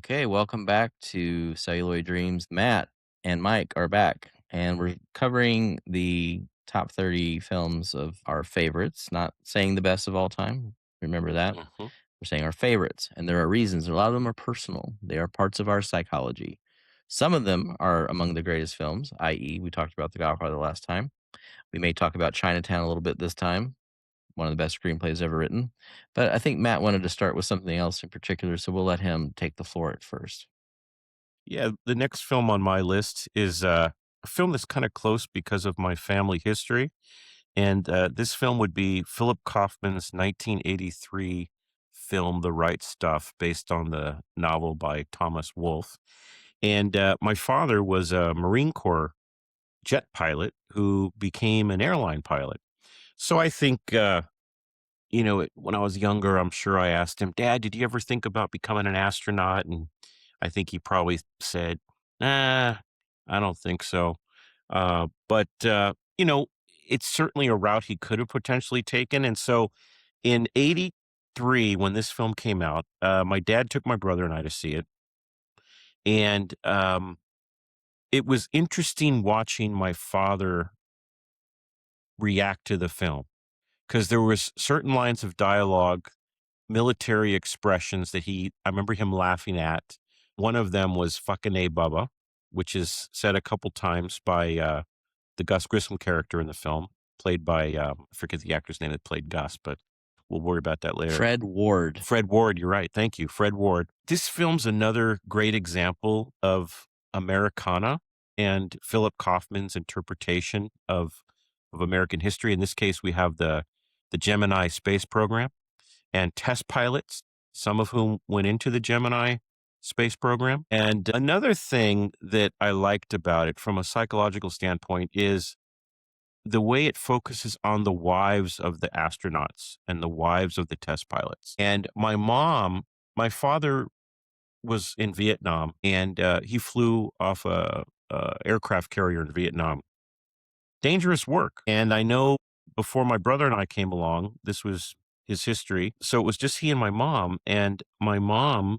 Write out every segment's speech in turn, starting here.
Okay, welcome back to Celluloid Dreams. Matt and Mike are back, and we're covering the top 30 films of our favorites, not saying the best of all time. Remember that. Mhm. We're saying our favorites, and there are reasons. A lot of them are personal, they are parts of our psychology. Some of them are among the greatest films, i.e., we talked about The Godfather last time. We may talk about Chinatown a little bit this time, one of the best screenplays ever written. But I think Matt wanted to start with something else in particular, so we'll let him take the floor at first. Yeah, the next film on my list is a film that's kind of close because of my family history. And this film would be Philip Kaufman's 1983 film, The Right Stuff, based on the novel by Thomas Wolfe. And my father was a Marine Corps jet pilot who became an airline pilot. So I think, when I was younger, I'm sure I asked him, Dad, did you ever think about becoming an astronaut? And I think he probably said, nah, I don't think so. But it's certainly a route he could have potentially taken. And so in 83, when this film came out, my dad took my brother and I to see it. And it was interesting watching my father react to the film because there was certain lines of dialogue, military expressions that I remember him laughing at. One of them was "fucking A Bubba," which is said a couple times by the Gus Grissom character in the film, played by I forget the actor's name that played Gus, but we'll worry about that later. Fred Ward. Fred Ward, you're right. Thank you, Fred Ward. This film's another great example of Americana and Philip Kaufman's interpretation of American history. In this case, we have the Gemini space program and test pilots, some of whom went into the Gemini space program. And another thing that I liked about it from a psychological standpoint is the way it focuses on the wives of the astronauts and the wives of the test pilots. And my father was in Vietnam and he flew off a aircraft carrier in Vietnam. Dangerous work. And I know before my brother and I came along, this was his history. So it was just he and my mom. And my mom,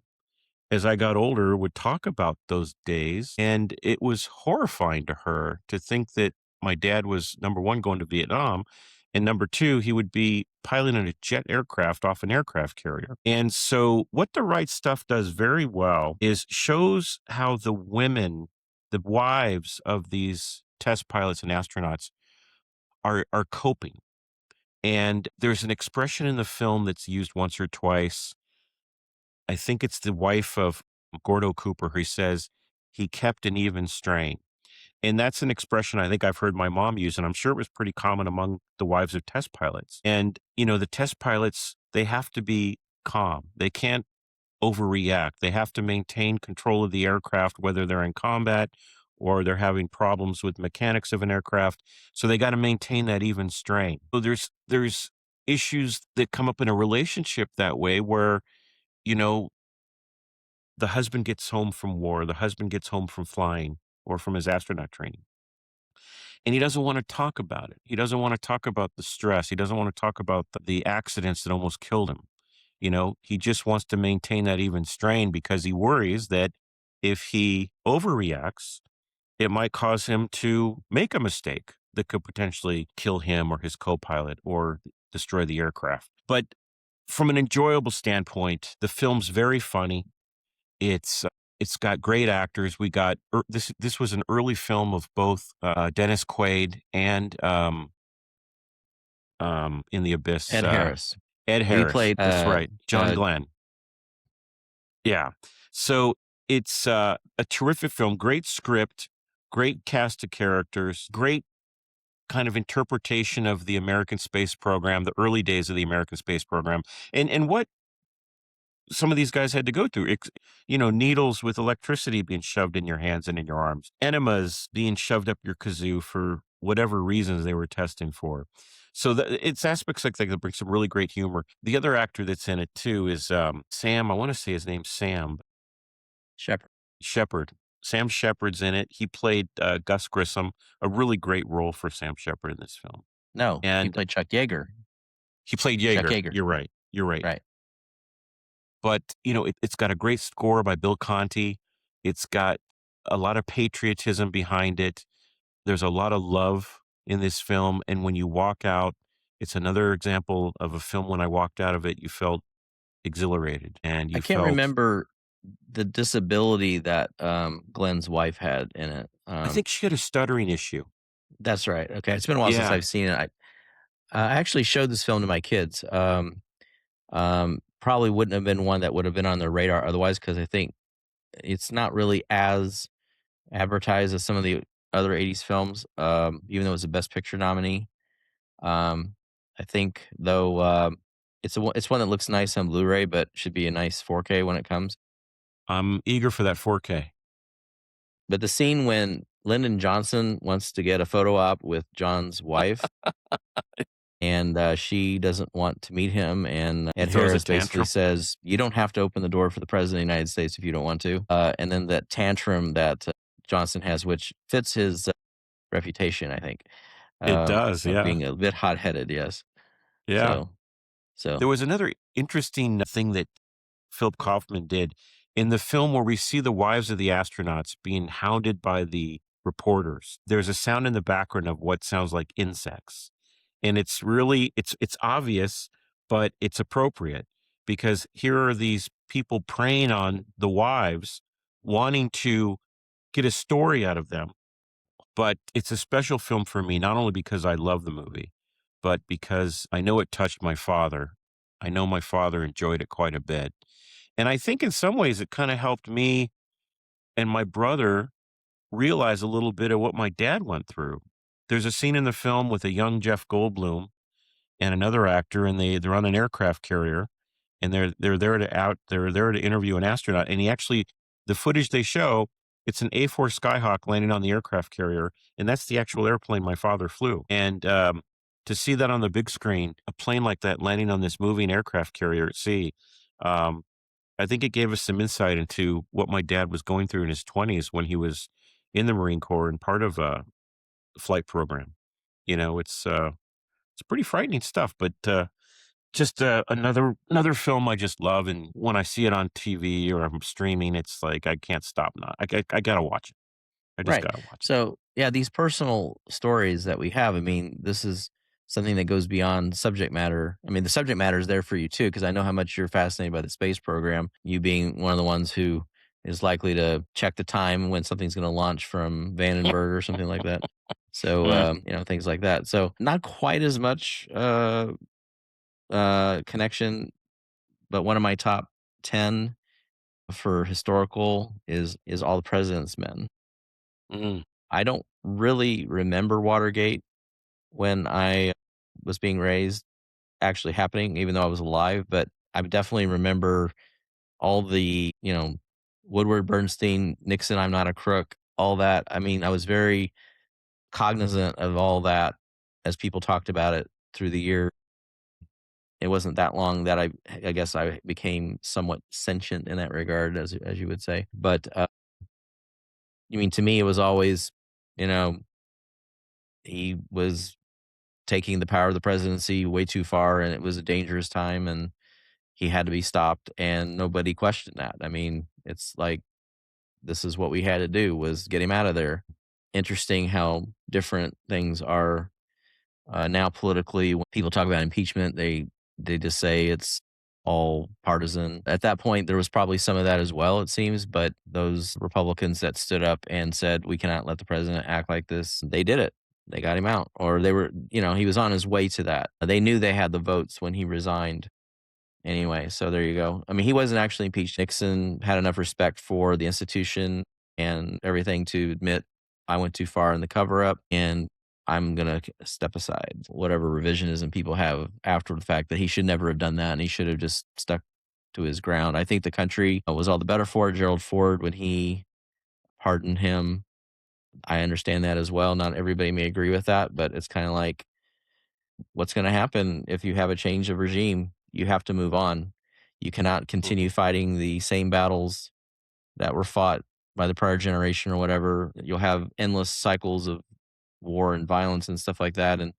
as I got older, would talk about those days. And it was horrifying to her to think that my dad was, number one, going to Vietnam. And number two, he would be piloting a jet aircraft off an aircraft carrier. And so, what The Right Stuff does very well is shows how the women, the wives of these test pilots and astronauts, are coping. And there's an expression in the film that's used once or twice. I think it's the wife of Gordo Cooper who says, he kept an even strain. And that's an expression I think I've heard my mom use, and I'm sure it was pretty common among the wives of test pilots. And, the test pilots, they have to be calm. They can't overreact. They have to maintain control of the aircraft, whether they're in combat or they're having problems with mechanics of an aircraft. So they got to maintain that even strain. So there's issues that come up in a relationship that way where, you know, the husband gets home from war, the husband gets home from flying or from his astronaut training. And he doesn't want to talk about it. He doesn't want to talk about the stress. He doesn't want to talk about the accidents that almost killed him. He just wants to maintain that even strain because he worries that if he overreacts, it might cause him to make a mistake that could potentially kill him or his co-pilot or destroy the aircraft. But from an enjoyable standpoint, the film's very funny. It's got great actors. We got this was an early film of both Dennis Quaid and In the Abyss, Ed Harris. Ed He Harris. played That's right, John uh, Glenn. Yeah. So it's a terrific film, great script, great cast of characters, great kind of interpretation of the American space program, the early days of the American space program, and what some of these guys had to go through. Needles with electricity being shoved in your hands and in your arms, enemas being shoved up your kazoo for whatever reasons they were testing for. So it's aspects like that bring some really great humor. The other actor that's in it too is Sam. I want to say his name's Sam Shepard. Shepard. Sam Shepard's in it. He played Gus Grissom, a really great role for Sam Shepard in this film. No, he And played Chuck Yeager. he played Chuck Yeager. Yeager, You're right. You're right. right. but, it's got a great score by Bill Conti. It's got a lot of patriotism behind it. There's a lot of love in this film, and when you walk out, it's another example of a film when I walked out of it, you felt exhilarated and I you can't felt remember the disability that, Glenn's wife had in it. I think she had a stuttering issue. That's right. Okay, it's been a while since Yeah. I've seen it. I actually showed this film to my kids. Probably wouldn't have been one that would have been on their radar otherwise, because I think it's not really as advertised as some of the other '80s films, even though it was a Best Picture nominee. Um, I think though, it's one that looks nice on Blu-ray, but should be a nice 4K when it comes. I'm eager for that 4K. But the scene when Lyndon Johnson wants to get a photo op with John's wife, and, she doesn't want to meet him, and He Ed throws a Harris basically tantrum. says, "You don't have to open the door for the president of the United States if you don't want to." And then that tantrum that, Johnson has, which fits his, reputation, I think, It does, of yeah. being a bit hot-headed, yes. Yeah. So so There was another interesting thing that Philip Kaufman did in the film where we see the wives of the astronauts being hounded by the reporters. There's a sound in the background of what sounds like insects. And it's really it's obvious, but it's appropriate because here are these people preying on the wives, wanting to get a story out of them. But it's a special film for me, not only because I love the movie, but because I know it touched my father. I know my father enjoyed it quite a bit. And I think in some ways it kind of helped me and my brother realize a little bit of what my dad went through. There's a scene in the film with a young Jeff Goldblum and another actor, and they're on an aircraft carrier, and they're there to interview an astronaut, and he actually the footage they show, it's an A4 Skyhawk landing on the aircraft carrier, and that's the actual airplane my father flew. And to see that on the big screen, a plane like that landing on this moving aircraft carrier at sea, um, I think it gave us some insight into what my dad was going through in his 20s when he was in the Marine Corps and part of a flight program. It's pretty frightening stuff, but just another film I just love, and when I see it on TV or I'm streaming, it's like I can't stop not. I gotta watch it. I just right. gotta watch it. So, yeah, these personal stories that we have, I mean, this is something that goes beyond subject matter. I mean, the subject matter is there for you too, because I know how much you're fascinated by the space program, you being one of the ones who is likely to check the time when something's gonna launch from Vandenberg or something like that. So, Mm, things like that. So, not quite as much, connection, but one of my top 10 for historical is All the President's Men. mm, I don't really remember Watergate when I was being raised actually happening, even though I was alive, but I definitely remember all the, Woodward Bernstein, Nixon, I'm not a crook, all that. I mean, I was very cognizant of all that as people talked about it through the year. It wasn't that long that I guess I became somewhat sentient in that regard, as you would say. But you mean to me, it was always, you know, he was taking the power of the presidency way too far, and it was a dangerous time, and he had to be stopped, and nobody questioned that. I mean, it's like this is what we had to do was get him out of there. Interesting how different things are now politically. When people talk about impeachment, they just say it's all partisan. At that point, there was probably some of that as well, it seems. But those Republicans that stood up and said we cannot let the president act like this, they did it. They got him out, or they were, he was on his way to that. They knew they had the votes when he resigned. Anyway, so there you go. I mean, he wasn't actually impeached. Nixon had enough respect for the institution and everything to admit I went too far in the cover up and I'm going to step aside. Whatever revisionism people have after the fact that he should never have done that and he should have just stuck to his ground. I think the country was all the better for it. Gerald Ford, when he pardoned him, I understand that as well. Not everybody may agree with that, but it's kind of like what's going to happen if you have a change of regime? You have to move on. You cannot mhm, continue fighting the same battles that were fought by the prior generation or whatever. You'll have endless cycles of war and violence and stuff like that. And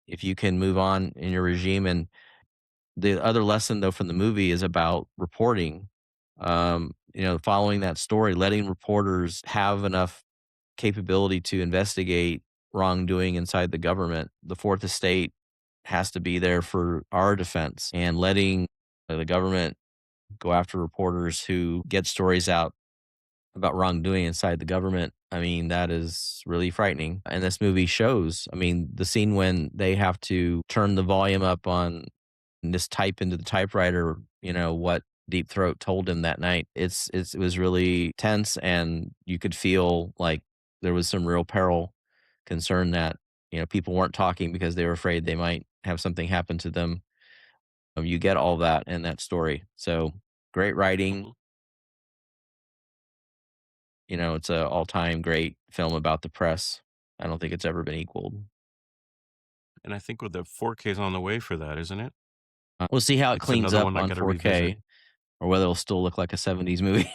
if you can move on in your regime, and The other lesson though from the movie is about reporting. Following that story, letting reporters have enough capability to investigate wrongdoing inside the government. The fourth estate has to be there for our defense, and letting the government go after reporters who get stories out about wrongdoing inside the government. I mean, that is really frightening. And this movie shows, I mean, the scene when they have to turn the volume up on and just type into the typewriter, what Deep Throat told him that night. It was really tense, and you could feel like there was some real peril, concern that, people weren't talking because they were afraid they might have something happen to them. You get all that in that story. So great writing. Mhm. It's a all-time great film about the press. I don't think it's ever been equaled. And I think with the 4K is on the way for that, isn't it? We'll see how it It's cleans another up one I on gotta revisit. 4K or whether it'll still look like a '70s movie.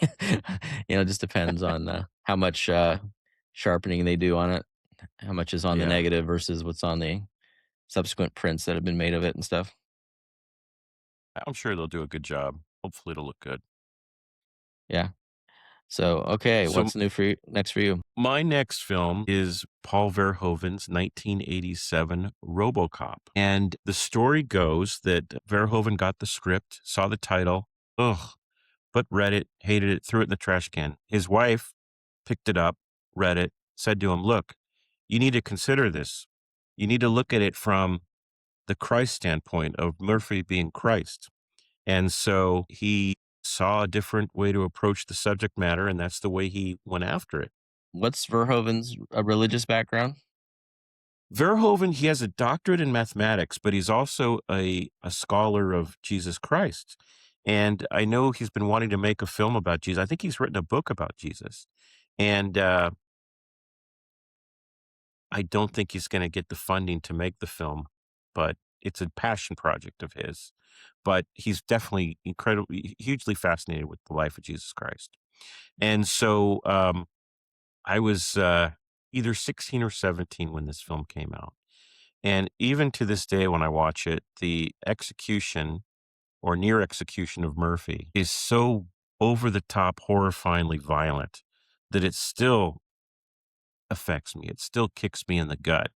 It just depends on, how much, sharpening they do on it, how much is on the Yeah. negative versus what's on the subsequent prints that have been made of it and stuff. I'm sure they'll do a good job. Hopefully, it'll look good. Yeah. So, okay, So, what's new for you next for you? my next film is Paul Verhoeven's 1987 RoboCop. And the story goes that Verhoeven got the script, saw the title, ugh, but read it, hated it, threw it in the trash can. His wife picked it up, read it, said to him, "Look, you need to consider this. You need to look at it from the Christ standpoint of Murphy being Christ." And so he saw a different way to approach the subject matter, and that's the way he went after it. What's Verhoeven's, religious background? Verhoeven, he has a doctorate in mathematics, but he's also a scholar of Jesus Christ. And I know he's been wanting to make a film about Jesus. I think he's written a book about Jesus. And I don't think he's going to get the funding to make the film, but it's a passion project of his. But he's definitely incredibly, hugely fascinated with the life of Jesus Christ. And so I was either 16 or 17 when this film came out. And even to this day, when I watch it, the execution or near execution of Murphy is so over the top, horrifyingly violent that it still affects me. It still kicks me in the gut.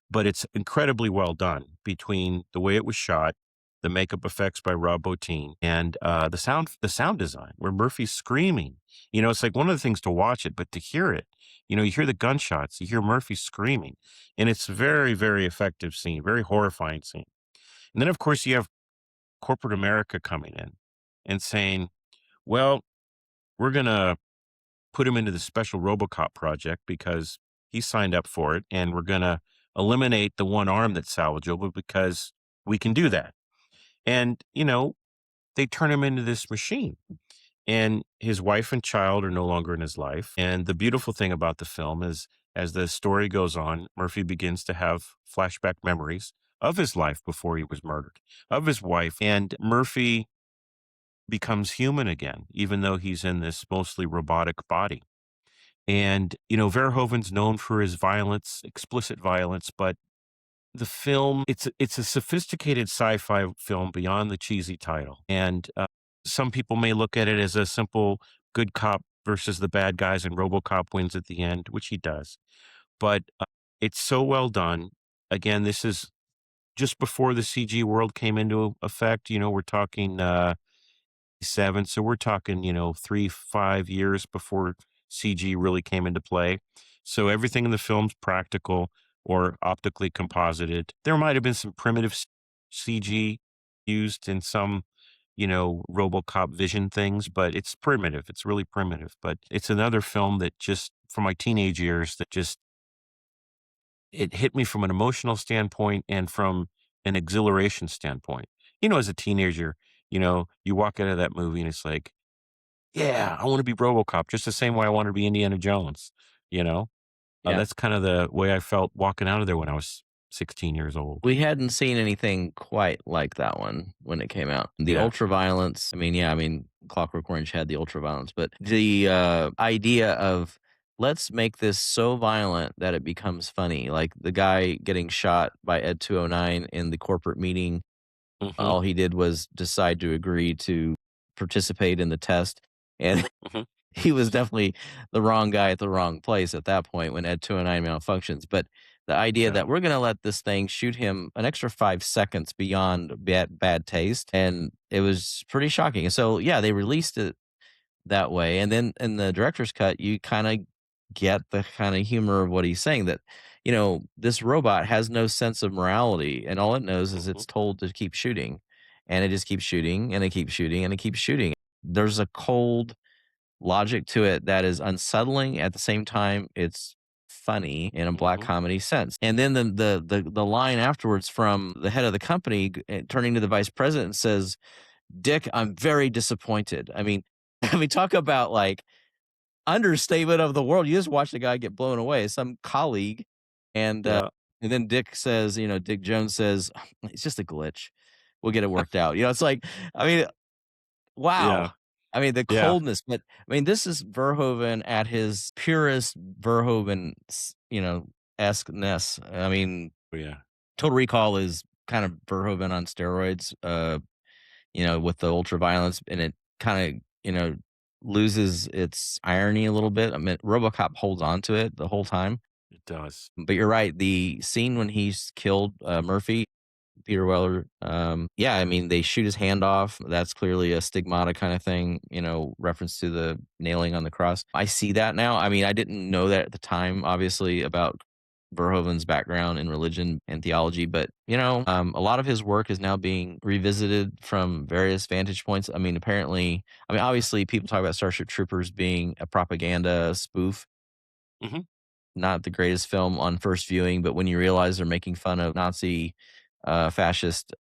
But it's incredibly well done between the way it was shot, the makeup effects by Rob Bottin, and the sound design where Murphy's screaming. It's like one of the things to watch it, but to hear it, you hear the gunshots, you hear Murphy screaming, and it's very, very effective scene, very horrifying scene. And then, of course, you have corporate America coming in and saying, "Well, we're gonna put him into the special RoboCop project because he signed up for it, and we're gonna eliminate the one arm that's salvageable because we can do that." And, they turn him into this machine. And his wife and child are no longer in his life. And the beautiful thing about the film is, as the story goes on, Murphy begins to have flashback memories of his life before he was murdered, of his wife. And Murphy becomes human again, even though he's in this mostly robotic body. And, Verhoeven's known for his violence, explicit violence, but the film, it's a sophisticated sci-fi film beyond the cheesy title. And some people may look at it as a simple good cop versus the bad guys and RoboCop wins at the end, which he does. But it's so well done. Again, this is just before the CG world came into effect. We're talking 7. So we're talking, 3, 5 years before CG really came into play. So everything in the film's practical or optically composited. There might have been some primitive CG used in some, RoboCop vision things, but it's primitive. It's really primitive. But it's another film that just, from my teenage years, that just, it hit me from an emotional standpoint and from an exhilaration standpoint. As a teenager, you walk out of that movie and it's like, yeah, I want to be RoboCop just the same way I want to be Indiana Jones. You know, Yeah. that's kind of the way I felt walking out of there when I was 16 years old. We hadn't seen anything quite like that one when it came out. The Yeah. ultraviolence, Clockwork Orange had the ultraviolence, but the, idea of, "Let's make this so violent that it becomes funny," like the guy getting shot by Ed 209 in the corporate meeting, Mhm, All he did was decide to agree to participate in the test, and mhm. he was definitely the wrong guy at the wrong place at that point when Ed 209 malfunctions. But the idea Yeah. that we're gonna let this thing shoot him an extra 5 seconds beyond bad taste, and it was pretty shocking. And so, yeah, they released it that way, and then in the director's cut, you kinda get the kinda humor of what he's saying that, this robot has no sense of morality, and all it knows is Mhm, it's told to keep shooting, and it just keeps shooting, and it keeps shooting, and it keeps shooting. There's a cold logic to it that is unsettling, at the same time, it's funny in a black mhm. comedy sense. And then the line afterwards from the head of the company, turning to the vice president says, "Dick, I'm very disappointed." I mean I mean, talk about, like, understatement of the world. You just watched a guy get blown away, some colleague, and, uh, Yeah. and then Dick says, Dick Jones says, "It's just a glitch. We'll get it worked out." It's like, I mean, wow. Yeah. I mean, the Yeah. coldness, but, I mean, this is Verhoeven at his purest Verhoeven, esque-ness. I mean, Oh, yeah. Total Recall is kind of Verhoeven on steroids, with the ultra violence, and it kinda, loses its irony a little bit. I mean, RoboCop holds on to it the whole time, It does. but you're right, the scene when he's killed, Murphy, Peter Weller, yeah, I mean, they shoot his hand off. That's clearly a stigmata kinda thing, reference to the nailing on the cross. I see that now. I mean, I didn't know that at the time, obviously, about Verhoeven's background in religion and theology, but, a lot of his work is now being revisited from various vantage points. Obviously, people talk about Starship Troopers being a propaganda spoof, Mhm. not the greatest film on first viewing, but when you realize they're making fun of Nazi, fascist Mhm.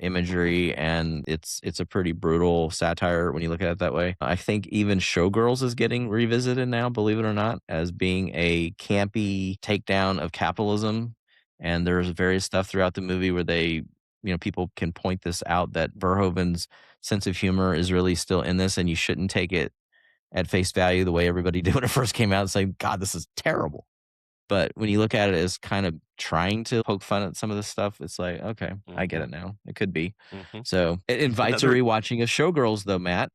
imagery, and it's a pretty brutal satire when you look at it that way. I think even Showgirls is getting revisited now, believe it or not, as being a campy takedown of capitalism. And there's various stuff throughout the movie where people can point this out that Verhoeven's sense of humor is really still in this, and you shouldn't take it at face value the way everybody did when it first came out and say, God, this is terrible. But when you look at it as kind of trying to poke fun at some of this stuff, it's like, okay, I get Mhm. it now. It could be. Mhm. So it invites a Another rewatching of Showgirls, though, Matt,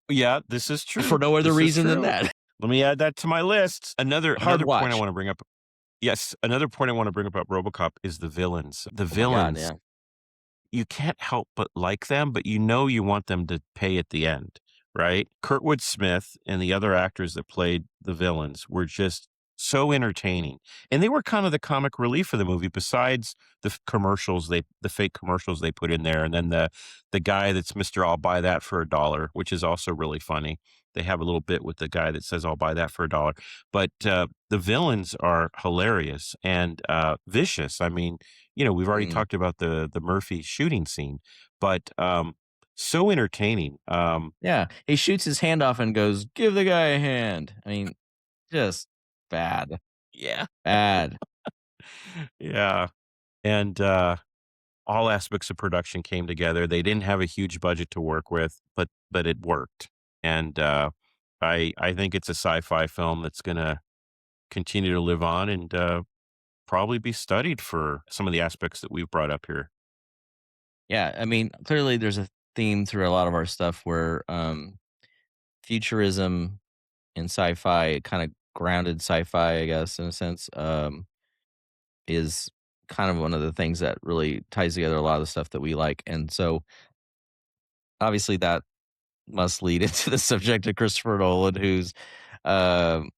Yeah, this is for true. no other This is reason than true. that. Let me add that to my list. Another Hard another point I watch. wanna bring up. Yes, another point I wanna bring up about RoboCop is the villains. The Oh my God, villains, yeah. you can't help but like them, but you want them to pay at the end, right? Kurtwood Smith and the other actors that played the villains were just so entertaining. And they were kind of the comic relief of the movie besides the fake commercials they put in there, and then the guy that's Mr. I'll buy that for a dollar, which is also really funny. They have a little bit with the guy that says I'll buy that for a dollar. But the villains are hilarious and vicious. I mean, we've already Mm. talked about the Murphy shooting scene, but, so entertaining. Yeah. He shoots his hand off and goes, give the guy a hand. I mean, just bad. Yeah. Bad. Yeah, and, all aspects of production came together. They didn't have a huge budget to work with, but it worked, and, I think it's a sci-fi film that's gonna continue to live on and, probably be studied for some of the aspects that we've brought up here. Yeah. I mean, clearly there's a theme through a lot of our stuff where futurism and sci-fi, kind of grounded sci-fi, I guess, in a sense, is kind of one of the things that really ties together a lot of the stuff that we like. And so obviously that must lead into the subject of Christopher Nolan, who's um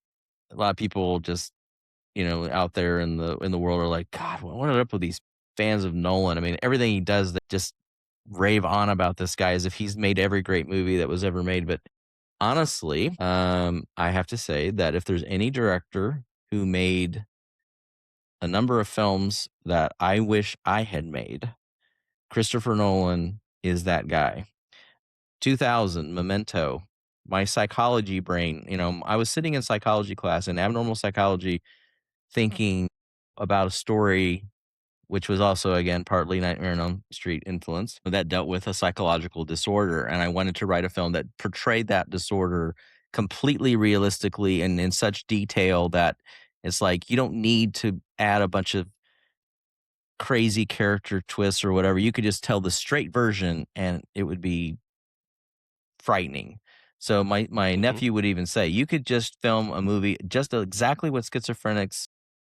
a lot of people just, out there in the world are like, God, what is up with these fans of Nolan? I mean, everything he does, they just rave on about this guy as if he's made every great movie that was ever made. But honestly, I have to say that if there's any director who made a number of films that I wish I had made, Christopher Nolan is that guy. 2000, Memento, my psychology brain, I was sitting in psychology class in abnormal psychology thinking about a story which was also again partly Nightmare on Elm Street influence that dealt with a psychological disorder, and I wanted to write a film that portrayed that disorder completely realistically and in such detail that it's like you don't need to add a bunch of crazy character twists or whatever. You could just tell the straight version and it would be frightening. So my Mhm. nephew would even say, "You could just film a movie just exactly what schizophrenics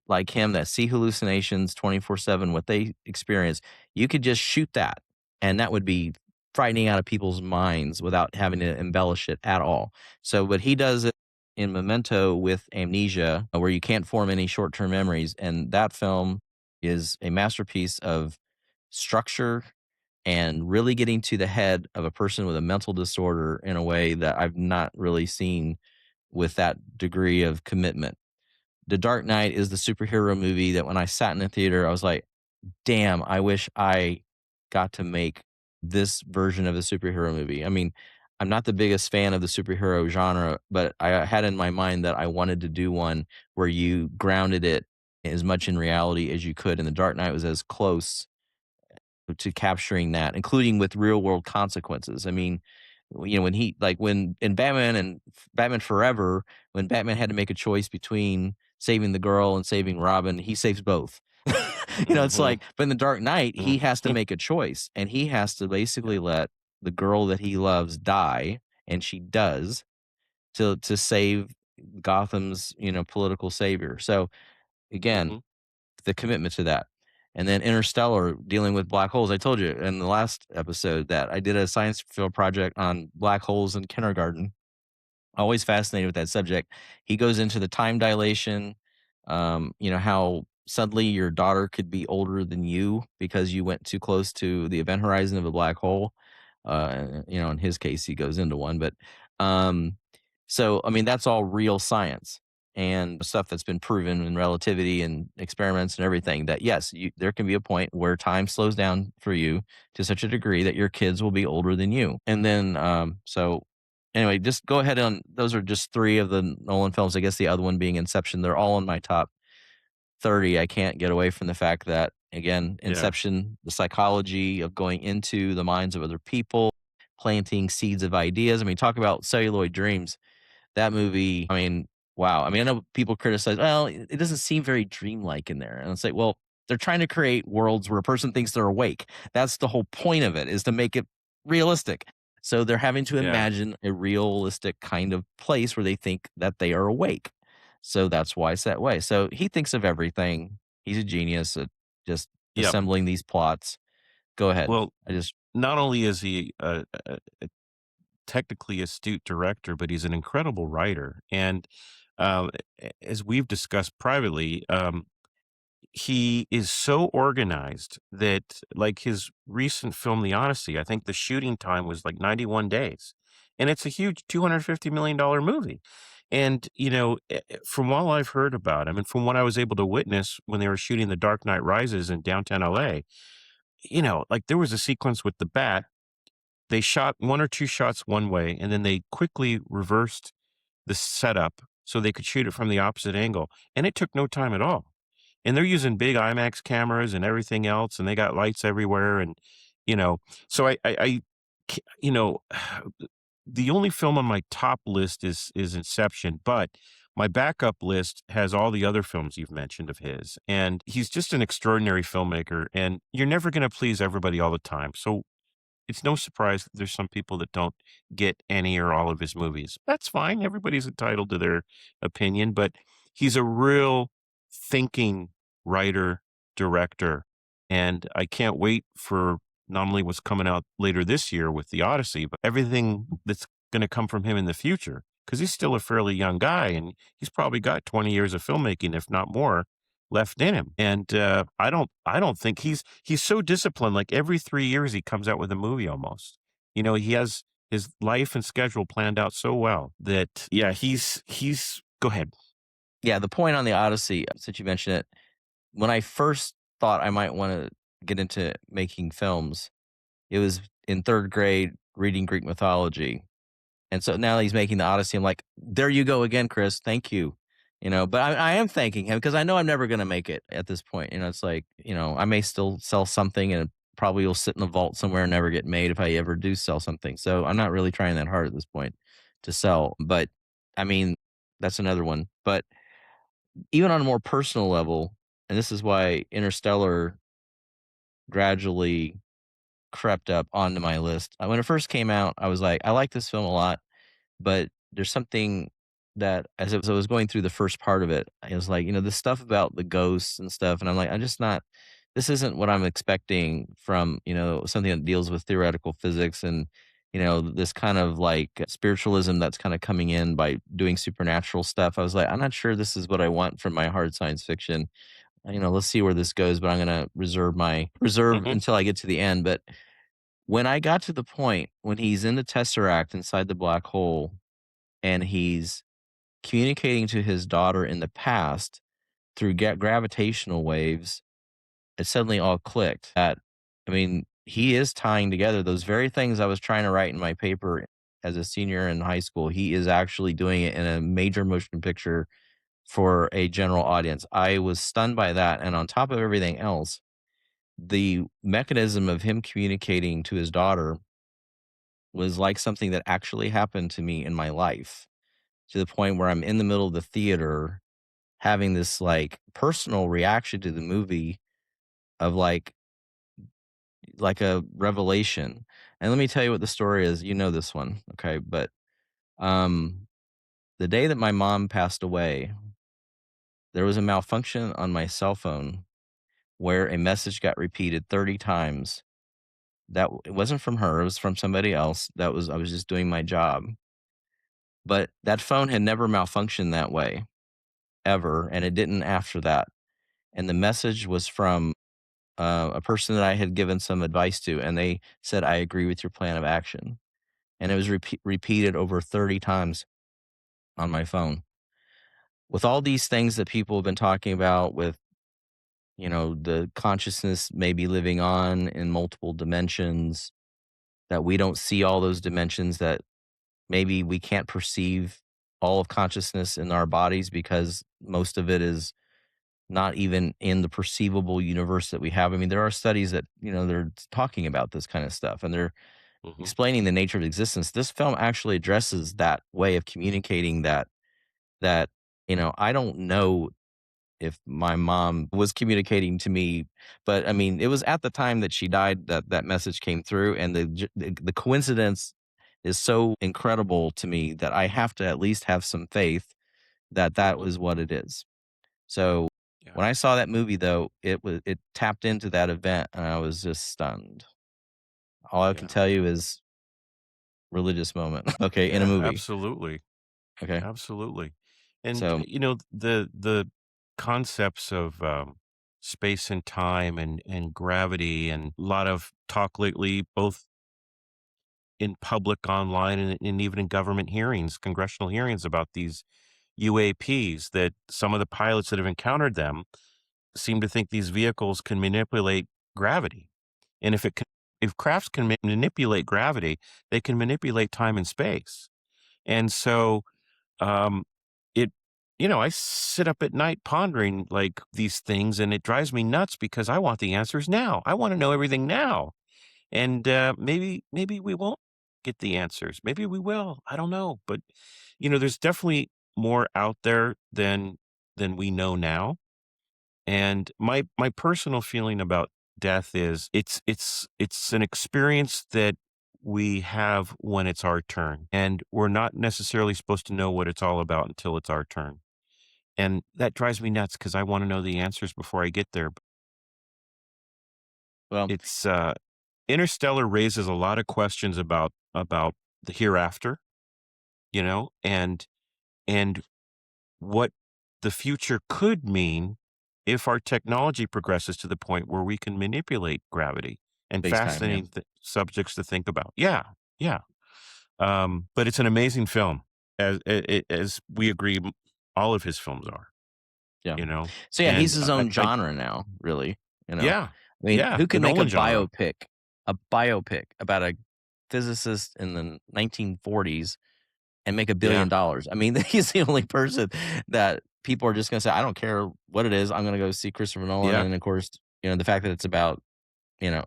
like him that see hallucinations 24/7, what they experience, you could just shoot that, and that would be frightening out of people's minds without having to embellish it at all." So, but he does it in Memento with amnesia, where you can't form any short-term memories, and that film is a masterpiece of structure and really getting to the head of a person with a mental disorder in a way that I've not really seen with that degree of commitment. The Dark Knight is the superhero movie that when I sat in the theater, I was like, "Damn, I wish I got to make this version of a superhero movie." I mean, I'm not the biggest fan of the superhero genre, but I had in my mind that I wanted to do one where you grounded it as much in reality as you could, and The Dark Knight was as close to capturing that, including with real world consequences. I mean, when he like when in Batman and Batman Forever, when Batman had to make a choice between saving the girl and saving Robin, he saves both. It's Mhm. like, but in the Dark Knight, he Mm. has to make a choice, and he has to basically Yeah. let the girl that he loves die, and she does to save Gotham's political savior. So again, Mhm. the commitment to that. And then Interstellar, dealing with black holes. I told you in the last episode that I did a science field project on black holes in kindergarten. Always fascinated with that subject. He goes into the time dilation, how suddenly your daughter could be older than you because you went too close to the event horizon of a black hole. In his case, he goes into one, but um, so I mean that's all real science and stuff that's been proven in relativity and experiments and everything. That yes, there can be a point where time slows down for you to such a degree that your kids will be older than you, and then so anyway, just go ahead on those are just 3 of the Nolan films, I guess the other one being Inception. They're all in my top 30. I can't get away from the fact that, again, Yeah. Inception, the psychology of going into the minds of other people, planting seeds of ideas. I mean, talk about celluloid dreams. That movie, I mean, wow. I mean, I know people criticize, well, it doesn't seem very dreamlike in there. And it's like, well, they're trying to create worlds where a person thinks they're awake. That's the whole point of it, is to make it realistic. So they're having to Yeah. imagine a realistic kind of place where they think that they are awake. So that's why it's that way. So he thinks of everything. He's a genius at just Yep. assembling these plots. Go ahead. Well, I just not only is he a technically astute director, but he's an incredible writer. And as we've discussed privately, he is so organized that, like his recent film, The Odyssey, I think the shooting time was like 91 days. And it's a huge $250 million movie. And, from all I've heard about him and from what I was able to witness when they were shooting The Dark Knight Rises in downtown LA, like there was a sequence with the bat. They shot 1 or 2 shots one way, and then they quickly reversed the setup so they could shoot it from the opposite angle, and it took no time at all. And they're using big IMAX cameras and everything else, and they got lights everywhere, and, you know, so I c the only film on my top list is Inception, but my backup list has all the other films you've mentioned of his, and he's just an extraordinary filmmaker, and you're never gonna please everybody all the time, so it's no surprise that there's some people that don't get any or all of his movies. That's fine. Everybody's entitled to their opinion, but he's a real thinking writer, director. And I can't wait for not only what's coming out later this year with The Odyssey, but everything that's going to come from him in the future. Because he's still a fairly young guy and he's probably got 20 years of filmmaking, if not more, left in him. And I don't think he's so disciplined. Like every 3 years, he comes out with a movie almost. He has his life and schedule planned out so well that yeah, he's. Go ahead. yeah, the point on the Odyssey, since you mentioned it, when I first thought I might wanna get into making films, it was in 3rd grade reading Greek mythology, and so now he's making the Odyssey, I'm like, "There you go again, Chris, thank you." But I am thanking him because I know I'm never gonna make it at this point, it's like, I may still sell something and it probably will sit in a vault somewhere and never get made if I ever do sell something, so I'm not really trying that hard at this point to sell, but, I mean, that's another one, but even on a more personal level, and this is why Interstellar gradually crept up onto my list. When it first came out, I was like, I like this film a lot, but there's something that as I was going through the first part of it, I was like, the stuff about the ghosts and stuff, and I'm like, I'm just not. This isn't what I'm expecting from something that deals with theoretical physics and this kind of like spiritualism that's kind of coming in by doing supernatural stuff. I was like, I'm not sure this is what I want from my hard science fiction. Let's see where this goes, but I'm gonna reserve Mhm. until I get to the end. But when I got to the point when he's in the tesseract inside the black hole and he's communicating to his daughter in the past through gravitational waves, it suddenly all clicked. He is tying together those very things I was trying to write in my paper as a senior in high school. He is actually doing it in a major motion picture for a general audience. I was stunned by that. And on top of everything else, the mechanism of him communicating to his daughter was like something that actually happened to me in my life, to the point where I'm in the middle of the theater having this like personal reaction to the movie of like a revelation. And let me tell you what the story is. You know this one, okay? But um the day that my mom passed away, there was a malfunction on my cell phone where a message got repeated 30 times. It wasn't from her, it was from somebody else. I was just doing my job. But that phone had never malfunctioned that way ever, and it didn't after that. And the message was from a person that I had given some advice to, and they said, "I agree with your plan of action." And it was repeated over 30 times on my phone. With all these things that people have been talking about, with the consciousness maybe living on in multiple dimensions, that we don't see all those dimensions, that maybe we can't perceive all of consciousness in our bodies because most of it is not even in the perceivable universe that we have. I mean, there are studies that, they're talking about this kind of stuff and they're Mhm. explaining the nature of existence. This film actually addresses that way of communicating that I don't know if my mom was communicating to me, but I mean, it was at the time that she died that that message came through, and the coincidence is so incredible to me that I have to at least have some faith that that Mhm. was what it is. So Yeah. when I saw that movie, though, it tapped into that event, and I was just stunned. All I can Yeah. tell you is religious moment. Okay, in a Yeah, movie. absolutely. Okay, Absolutely. And, so the concepts of, space and time and gravity and a lot of talk lately, both in public, online, and even in government hearings, congressional hearings about these UAPs, that some of the pilots that have encountered them seem to think these vehicles can manipulate gravity. And if crafts can manipulate gravity, they can manipulate time and space. And so, um, it I sit up at night pondering, like, these things, and it drives me nuts because I want the answers now. I wanna know everything now. And, maybe we won't get the answers. Maybe we will. I don't know. But, there's definitely more out there than we know now. And my personal feeling about death is it's an experience that we have when it's our turn. And we're not necessarily supposed to know what it's all about until it's our turn. And that drives me nuts because I want to know the answers before I get there. well, It's Interstellar raises a lot of questions about the hereafter, and and what the future could mean if our technology progresses to the point where we can manipulate gravity, and FaceTime, yeah. fascinating subjects to think about. Yeah, yeah. But it's an amazing film, as we agree, all of his films are. Yeah. You know, So, yeah, he's and his own genre now, really, yeah, I mean, yeah, who the can make Nolan genre. a biopic about a physicist in the 1940s and make Yeah, $1 billion? I mean, he's the only person that people are just gonna say, "I don't care what it is, I'm gonna go see Christopher Nolan," yeah. and, of course, the fact that it's about, you know,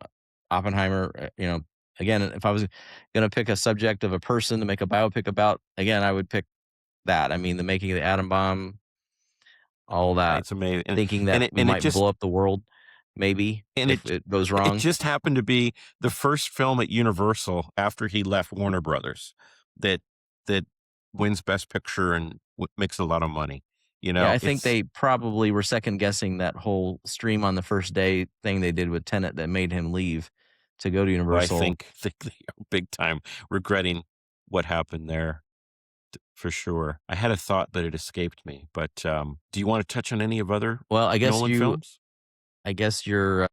Oppenheimer, again, if I was gonna pick a subject of a person to make a biopic about, again, I would pick that. I mean, the making of the atom bomb, all Yeah, that, it's amazing, thinking that and we it might blow just up the world. And maybe if it goes it wrong. just happened to be the first film at Universal after he left Warner Brothers that that wins Best Picture and makes a lot of money. You Yeah, know, I think it's they probably were second guessing that whole stream on the first day thing they did with Tenet that made him leave to go to well, I Universal. think they are big time regretting what happened there for sure. I had a thought, but it escaped me. But do you want to touch on any of other Well, Nolan films? I guess you're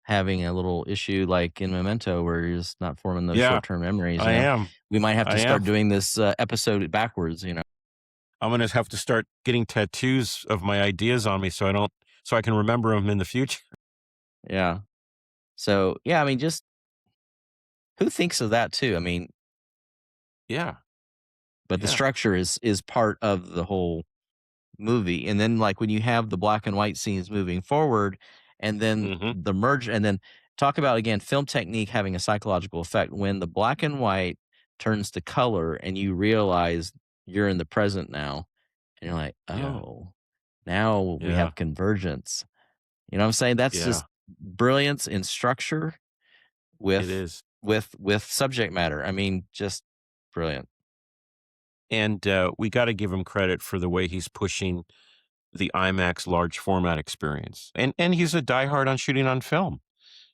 having a little issue like in Memento where you're just not forming those Yeah, short-term memories, I am. We might have I to am. start doing this, episode backwards. I'm gonna have to start getting tattoos of my ideas on me so I can remember them in the future. Yeah. So, yeah, I mean, just who thinks of that too? I mean, Yeah, but the yeah. structure is part of the whole movie, and then, like, when you have the black and white scenes moving forward, and then Mhm. the merge and then talk about, again, film technique having a psychological effect. When the black and white turns to color and you realize you're in the present now, and you're like, Yeah, "Oh, now we yeah, have convergence." You know what I'm saying? That's yeah. just brilliance in structure It with is. subject matter. I mean, just brilliant. And, we gotta give him credit for the way he's pushing the IMAX large format experience. And he's a diehard on shooting on film,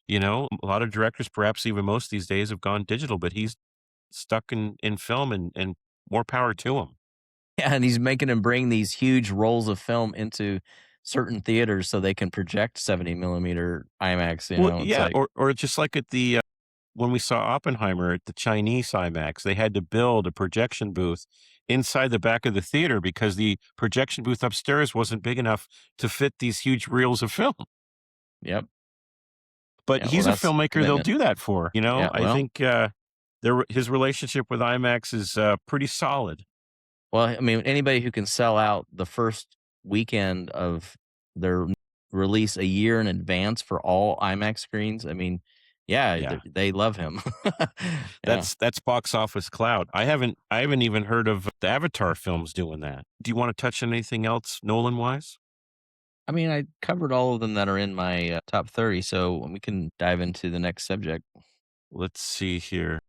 you know? A lot of directors, perhaps even most these days, have gone digital, but he's stuck in film and more power to him. Yeah, and he's making them bring these huge rolls of film into certain theaters so they can project 70 millimeter IMAX, Well, it's yeah, like or just like at the, when we saw Oppenheimer at the Chinese IMAX, they had to build a projection booth inside the back of the theater because the projection booth upstairs wasn't big enough to fit these huge reels of film. yep. But Yeah, well, he's a that's filmmaker they'll commitment. do that for, you know? Yeah, I think, his relationship with IMAX is, pretty solid. well, I mean, anybody who can sell out the first weekend of their release a year in advance for all IMAX screens, I mean, yeah, Yeah. they love him. Yeah. That's box office clout. I haven't even heard of the Avatar films doing that. Do you wanna touch on anything else Nolan-wise? I mean, I covered all of them that are in my, top 30, so we can dive into the next subject. Let's see here.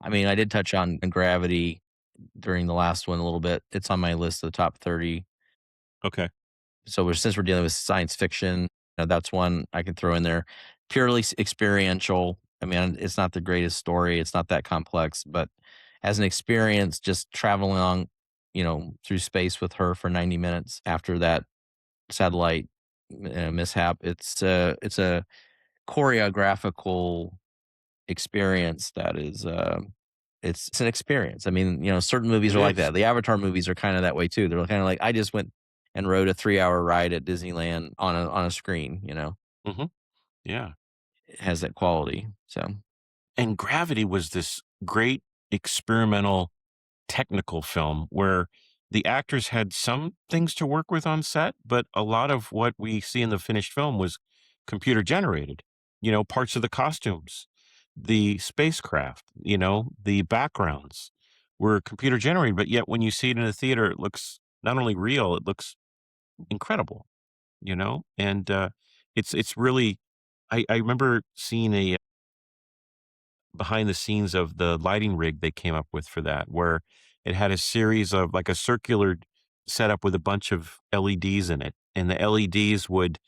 I mean, I did touch on Gravity during the last one a little bit. It's on my list of the top 30. Okay. So since we're dealing with science fiction, that's one I can throw in there. Purely experiential. I mean, it's not the greatest story. It's not that complex, but as an experience, just traveling along, through space with her for 90 minutes after that satellite mishap, it's a choreographical experience that is it's an experience. I mean, certain movies It are like is. that. The Avatar movies are kind of that way too. They're kind of like I just went and rode a 3-hour ride at Disneyland on a screen. Mhm. Yeah. It has that quality. So And Gravity was this great experimental technical film where the actors had some things to work with on set, but a lot of what we see in the finished film was computer generated. You know, parts of the costumes, the spacecraft, the backgrounds were computer generated, but yet when you see it in a theater, it looks not only real, it looks incredible, And it's really I remember seeing a behind the scenes of the lighting rig they came up with for that, where it had a series of like a circular setup with a bunch of LEDs in it, and the LEDs would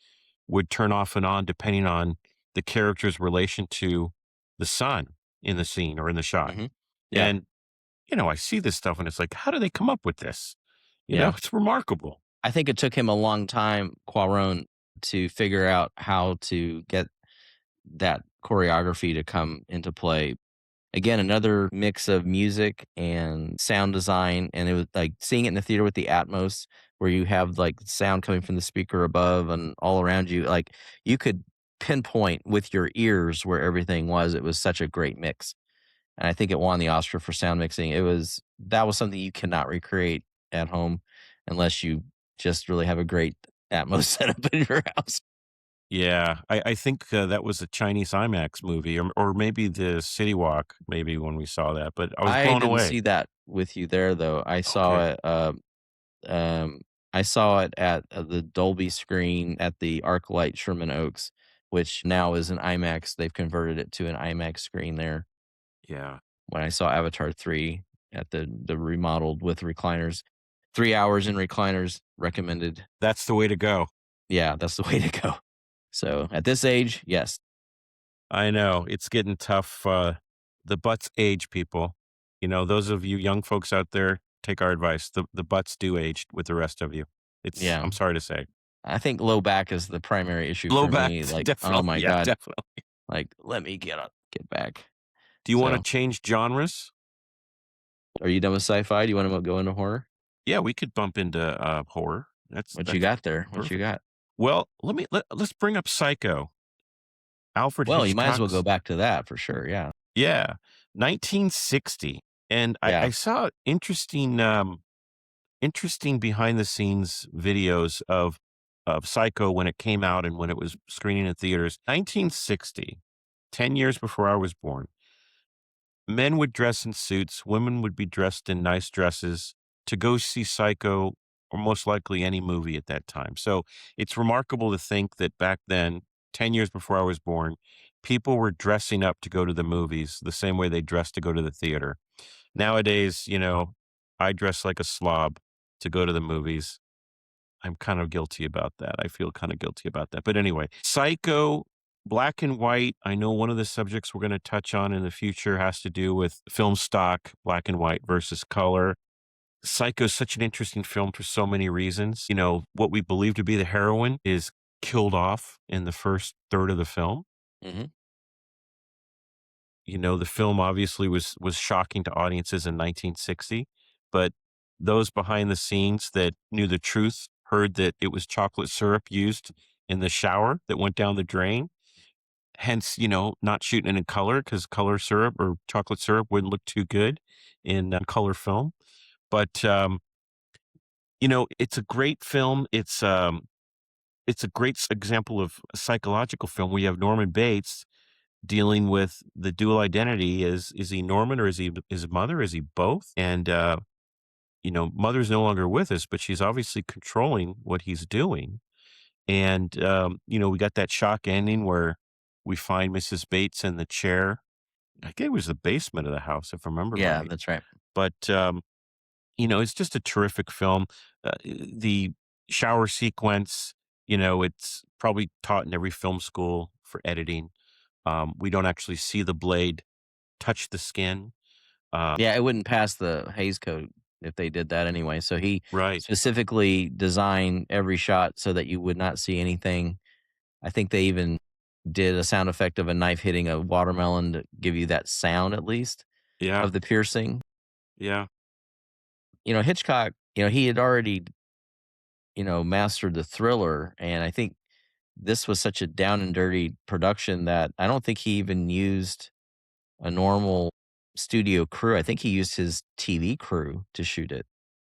turn off and on depending on the character's relation to the sun in the scene or in the shot. hmm yeah, And I see this stuff and it's like, how do they come up with this? yeah. It's remarkable. I think it took him a long time, Quaron, to figure out how to get that choreography to come into play. Again, another mix of music and sound design, and it was like seeing it in the theater with the Atmos, where you have like sound coming from the speaker above and all around you. Like you could pinpoint with your ears where everything was. It was such a great mix, and I think it won the Oscar for sound mixing. That was something you cannot recreate at home unless you just really have a great Atmos setup in your house. Yeah, I think that was a Chinese IMAX movie, or maybe the City Walk, maybe when we saw that, but I was I blown didn't away. see that with you there though. Okay. Um, I saw it at the Dolby screen at the ArcLight Sherman Oaks. which now is an IMAX. They've converted it to an IMAX screen there. Yeah. When I saw Avatar 3 at the remodeled with recliners, 3 hours in recliners recommended. That's the way to go. Yeah, that's the way to go. So, at this age, yes. I know, it's getting tough, the butts age, people. You know, those of you young folks out there, take our advice. The butts do age with the rest of you. It's Yeah. I'm sorry to say. I think low back is the primary issue Low for back, me, like, oh definitely, my yeah, god, definitely. like, let me get back. Do you wanna So, change genres? are you done with sci-fi? Do you wanna go into horror? Yeah, we could bump into, horror. What you That's got there? What you perfect. got? Well, let's bring up Psycho. Alfred Well, you might as well go Hitchcock's back to that for sure, yeah. yeah, 1960, and I Yeah. saw interesting behind the scenes videos of Psycho when it came out and when it was screening in theaters. 1960, 10 years before I was born, men would dress in suits, women would be dressed in nice dresses to go see Psycho or most likely any movie at that time. So it's remarkable to think that back then, 10 years before I was born, people were dressing up to go to the movies the same way they dressed to go to the theater. Nowadays, I dress like a slob to go to the movies. I'm kind of guilty about that. I feel kind of guilty about that. But anyway, Psycho, black and white. I know one of the subjects we're going to touch on in the future has to do with film stock, black and white versus color. Psycho is such an interesting film for so many reasons. What we believe to be the heroine is killed off in the first third of the film. Mhm. The film obviously was shocking to audiences in 1960, but those behind the scenes that knew the truth heard that it was chocolate syrup used in the shower that went down the drain. Hence, not shooting it in color because color syrup or chocolate syrup wouldn't look too good in color film. But it's a great film. It's a great example of a psychological film. We have Norman Bates dealing with the dual identity. Is he Norman or is he his mother? Is he both? And mother's no longer with us, but she's obviously controlling what he's doing. And we got that shock ending where we find Mrs. Bates in the chair. I think it was the basement of the house, if I remember Yeah, right. that's right. But it's just a terrific film. The shower sequence, it's probably taught in every film school for editing. We don't actually see the blade touch the skin. Yeah, it wouldn't pass the Hays Code if they did that anyway, so he Right. specifically designed every shot so that you would not see anything. I think they even did a sound effect of a knife hitting a watermelon to give you that sound at least Yeah. of the piercing. Yeah. Hitchcock, he had already, mastered the thriller, and I think this was such a down and dirty production that I don't think he even used a normal studio crew. I think he used his TV crew to shoot it.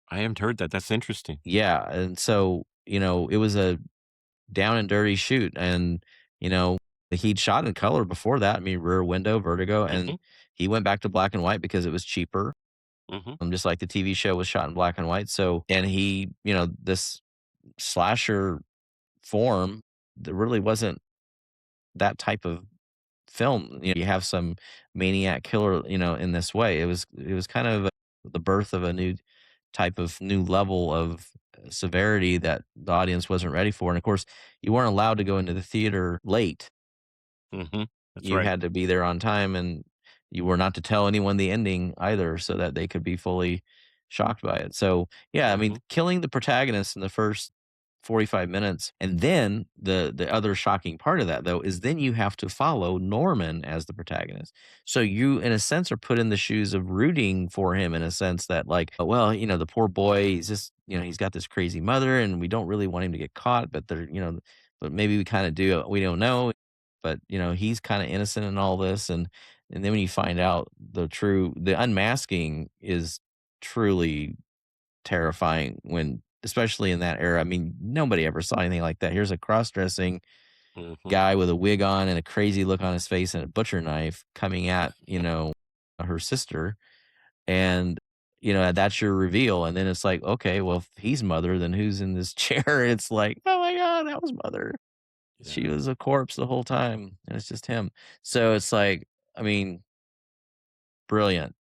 I haven't heard that. That's interesting. Yeah, and so, it was a down and dirty shoot, and, you know, he'd shot in color before that. I mean, Rear Window, Vertigo, and Mhm. he went back to black and white because it was cheaper, Mhm. just like the TV show was shot in black and white. So, and he, this slasher form, there really wasn't that type of film. You have some maniac killer, in this way. It was kind of the birth of a new level of severity that the audience wasn't ready for. And of course, you weren't allowed to go into the theater late. Mhm. That's You right. had to be there on time, and you were not to tell anyone the ending either so that they could be fully shocked by it. So, yeah, I mean, Mhm. killing the protagonist in the first 45 minutes, and then the other shocking part of that though is then you have to follow Norman as the protagonist. So you in a sense are put in the shoes of rooting for him in a sense that like, oh, well, the poor boy, he's just, he's got this crazy mother and we don't really want him to get caught, but but maybe we kind of do, we don't know, but he's kind of innocent in all this. And then when you find out the unmasking is truly terrifying when, especially in that era. I mean, nobody ever saw anything like that. Here's a cross-dressing Mhm. guy with a wig on and a crazy look on his face and a butcher knife coming at, her sister. And, that's your reveal. And then it's like, okay, well, if he's mother, then who's in this chair? It's like, oh my God, that was mother. She Yeah. was a corpse the whole time, and it's just him. So it's like, I mean, brilliant,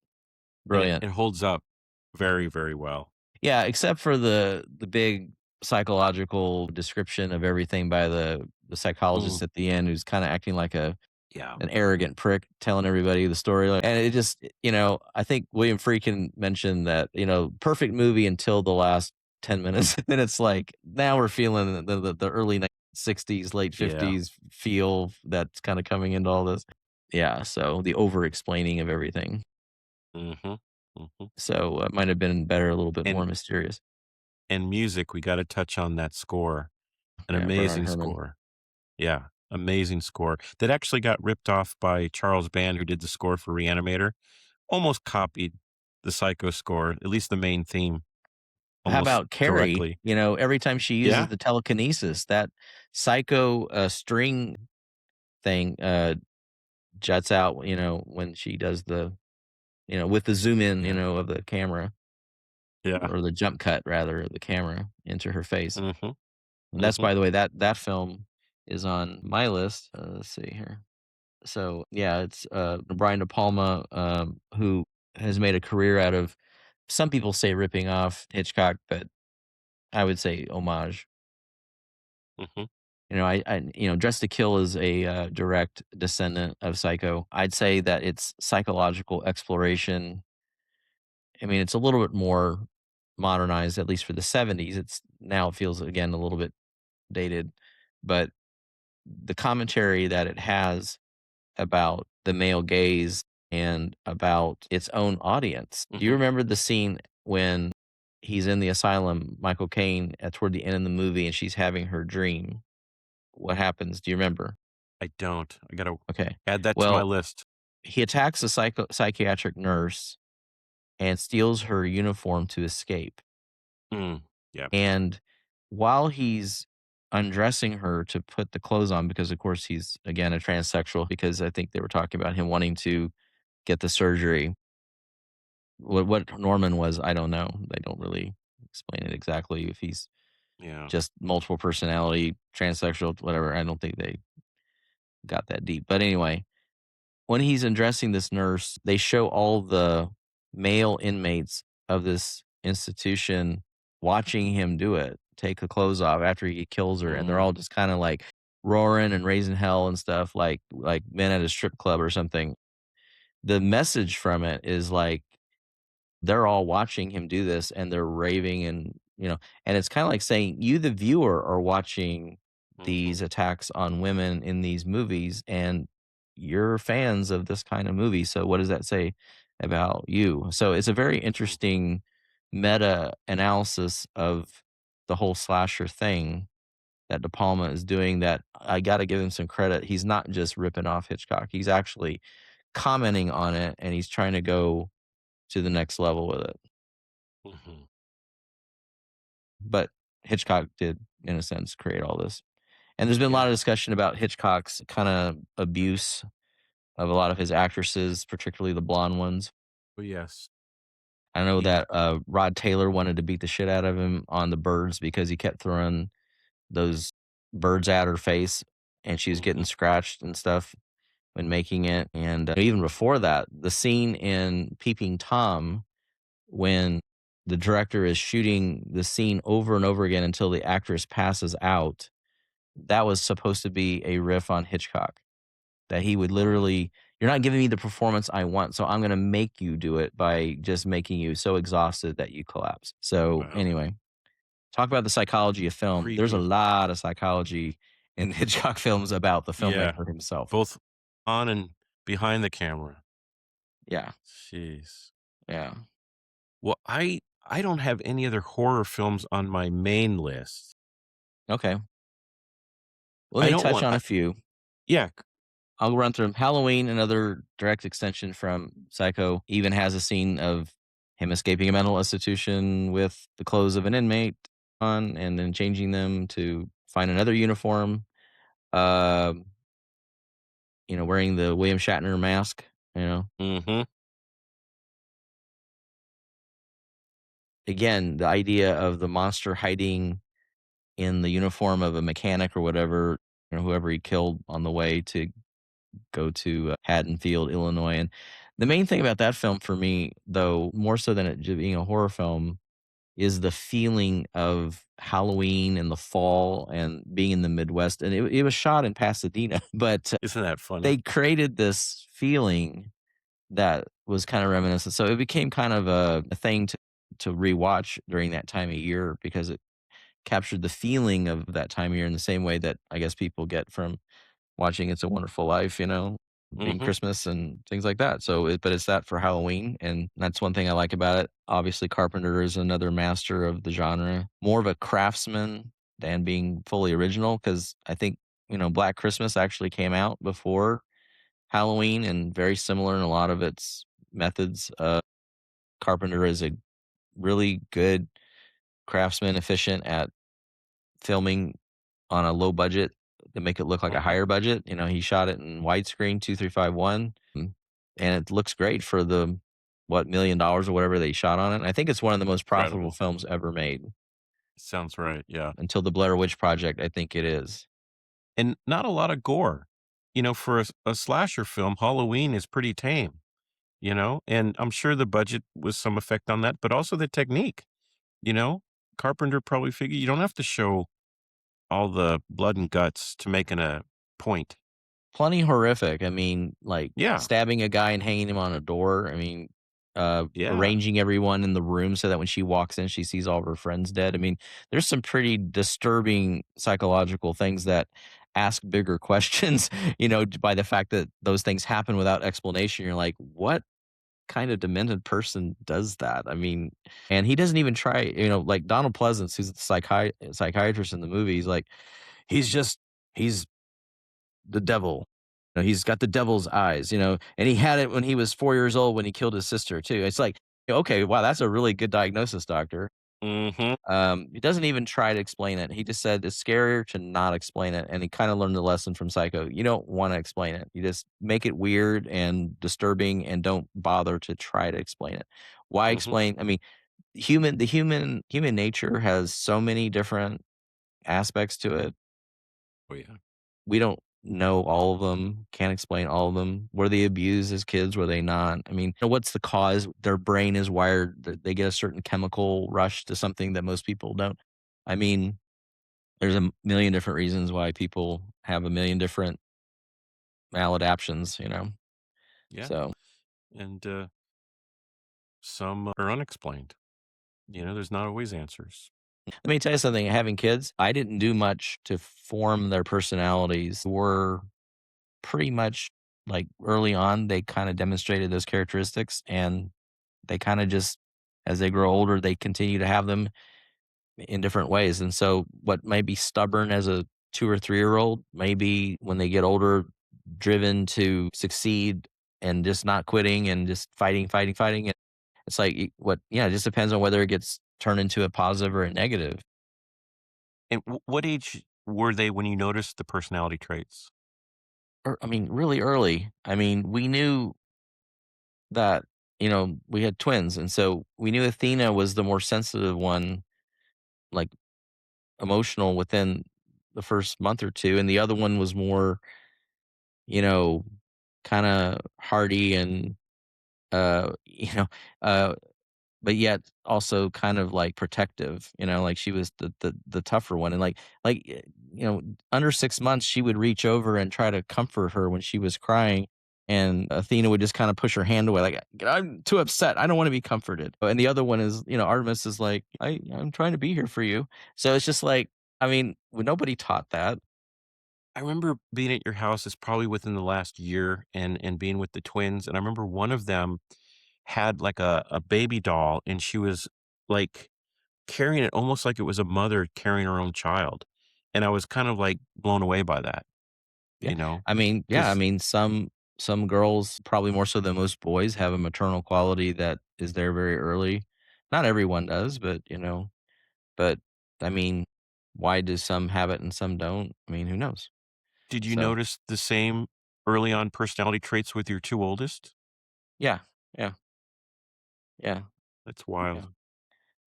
And it brilliant. it holds up very, very well. Yeah, except for the big psychological description of everything by the Mm, psychologist at the end who's kinda acting like yeah. an arrogant prick telling everybody the story, like, and it just, I think William Friedkin mentioned that, perfect movie until the last 10 minutes. Then it's like, now we're feeling the early 60s, late Yeah. 50s feel that's kinda coming into all this. Yeah, so the over explaining of everything. Mhm. Mhm. So, it might have been better, a little bit more And mysterious. and music, we gotta touch on that score. An Yeah, Bernard amazing Herrmann. score. Yeah, amazing score that actually got ripped off by Charles Band, who did the score for Reanimator. Almost copied the Psycho score, at least the main theme, How almost about Carrie? directly. Every time she uses Yeah, the telekinesis, that psycho, string thing, juts out, when she does with the zoom in, yeah, of the camera, yeah. or the jump cut rather of the camera into her face. Mhm, And that's, mhm, by the way, that film is on my list. Let's see here. So yeah, it's Brian De Palma, who has made a career out of, some people say ripping off Hitchcock, but I would say homage. mhm, Dressed to Kill is a direct descendant of Psycho. I'd say that it's psychological exploration. I mean, it's a little bit more modernized, at least for the 70s. It feels, again, a little bit dated, but the commentary that it has about the male gaze and about its own audience. Do you mhm. remember the scene when he's in the asylum, Michael Caine, toward the end of the movie, and she's having her dream? What happens? Do you remember? I don't. I gotta Okay. add that to my Well, list. he attacks a psychiatric nurse and steals her uniform to escape. Mm, yeah, And while he's undressing her to put the clothes on, because of course he's, again, a transsexual, because I think they were talking about him wanting to get the surgery. What Norman was, I don't know. They don't really explain it exactly, if he's yeah. just multiple personality, transsexual, whatever. I don't think they got that deep. But anyway, when he's undressing this nurse, they show all the male inmates of this institution watching him do it, take the clothes off after he kills her, and they're Mm, all just kind of like roaring and raising hell and stuff, like men at a strip club or something. The message from it is like, they're all watching him do this and they're raving, and it's kind of like saying, you, the viewer, are watching mhm, these attacks on women in these movies, and you're fans of this kind of movie. So what does that say about you? So it's a very mm, interesting meta analysis of the whole slasher thing that De Palma is doing, that I got to give him some credit. He's not just ripping off Hitchcock. He's actually commenting on it, and he's trying to go to the next level with it. mhm. But Hitchcock did, in a sense, create all this. And there's been a lot of Yeah. discussion about Hitchcock's kind of abuse of a lot of his actresses, particularly the blonde ones. Oh, yes. I know He that Rod Taylor wanted to beat the shit out of him on the birds, because he kept throwing those birds at her face, and she was getting mhm, scratched and stuff when making it. And even before that, the scene in Peeping Tom, when the director is shooting the scene over and over again until the actress passes out, that was supposed to be a riff on Hitchcock. That he would mm, literally, you're not giving me the performance I want, so I'm going to make you do it by just making you so exhausted that you collapse. So, wow. anyway, talk about the psychology of film. There's a Creepy. lot of psychology in Hitchcock films about the Yeah. filmmaker himself. Both on and behind the camera. Yeah. Jeez. Yeah. Well, I don't have any other horror films on my main list. Okay. Let I me don't touch want on I a few. yeah, I'll run through 'em. Halloween, another direct extension from Psycho, even has a scene of him escaping a mental institution with the clothes of an inmate on, and then changing them to find another uniform. Um, wearing the William Shatner mask. You know, mhm, again, the idea of the monster hiding in the uniform of a mechanic or whatever. whoever he killed on the way to go to Haddonfield, Illinois. And the main thing about that film for me, though, more so than it being a horror film, is the feeling of Halloween in the fall and being in the Midwest. And it was shot in Pasadena, but Isn't that funny? they created this feeling that was kind of reminiscent. So it became kind of a thing to rewatch during that time of year because it captured the feeling of that time of year in the same way that I guess people get from watching It's a Wonderful Life, being Mhm. Christmas and things like that. But it's that for Halloween, and that's one thing I like about it. Obviously, Carpenter is another master of the genre, more of a craftsman than being fully original. Because I think, Black Christmas actually came out before Halloween and very similar in a lot of its methods. Carpenter is a really good craftsman, efficient at filming on a low budget to make it look like a Mhm. higher budget. He shot it in widescreen 2351, and it looks great for the what $1 million or whatever they shot on it. I think it's one of the most profitable Incredible. films ever made Sounds right, yeah. until the Blair Witch Project. I think it is. And not a lot of gore. For a slasher film, Halloween is pretty tame, and I'm sure the budget was some effect on that, but also the technique, you know? Carpenter probably figured you don't have to show all the blood and guts to make an a point. Plenty horrific. I mean, like Yeah, stabbing a guy and hanging him on a door. I mean, yeah. arranging everyone in the room so that when she walks in, she sees all of her friends dead. I mean, there's some pretty disturbing psychological things that ask bigger questions, by the fact that those things happen without explanation. You're like, what kind of demented person does that? I mean, and he doesn't even try, like Donald Pleasance, who's the psychiatrist in the movie. He's like, he's just, he's the devil. He's got the devil's eyes, and he had it when he was 4 years old when he killed his sister too. It's like, okay, wow, that's a really good diagnosis, doctor. Mhm, He doesn't even try to explain it. He just said it's scarier to not explain it, and he kind of learned the lesson from Psycho. You don't want to explain it. You just make it weird and disturbing, and don't bother to try to explain it. Why mhm. explain? I mean, human nature has so many different aspects to it. Oh, yeah. We don't know all of them, can't explain all of them. Were they abused as kids? Were they not? I mean, what's the cause? Their brain is wired that they get a certain chemical rush to something that most people don't. I mean, there's a million different reasons why people have a million different maladaptions. Yeah, So and, some are unexplained. There's not always answers. let me tell you something. Having kids, I didn't do much to form their personalities. Were pretty much like early on, they kind of demonstrated those characteristics, and they kinda just as they grow older, they continue to have them in different ways, and so what might be stubborn as a 2 or 3-year-old, maybe when they get older, driven to succeed and just not quitting and just fighting, fighting, fighting, and it's like, it just depends on whether it gets turned into a positive or a negative. And what age were they when you noticed the personality traits? I mean, really early. I mean, we knew that, we had twins, and so we knew Athena was the more sensitive one, like emotional within the first month or 2, and the other one was more, you know, kinda hardy and, you know, uh, but yet also kind of, like, protective, like, she was the tougher one, and, under 6 months, she would reach over and try to comfort her when she was crying, and Athena would just kinda push her hand away, like, "I'm too upset, I don't wanna be comforted." And the other one is, Artemis is like, I'm trying to be here for you." So it's just like, I mean, nobody taught that. I remember being at your house, it's probably within the last year, and being with the twins, and I remember one of them had, like, a baby doll, and she was, like, carrying it almost like it was a mother carrying her own child, and I was kind of, like, blown away by that, Yeah. I because mean, some girls, probably more so than most boys, have a maternal quality that is there very early. Not everyone does, but I mean, why do some have it and some don't? I mean, who knows? did you So, notice the same early on personality traits with your 2 oldest? yeah, yeah, yeah, That's yeah. wild.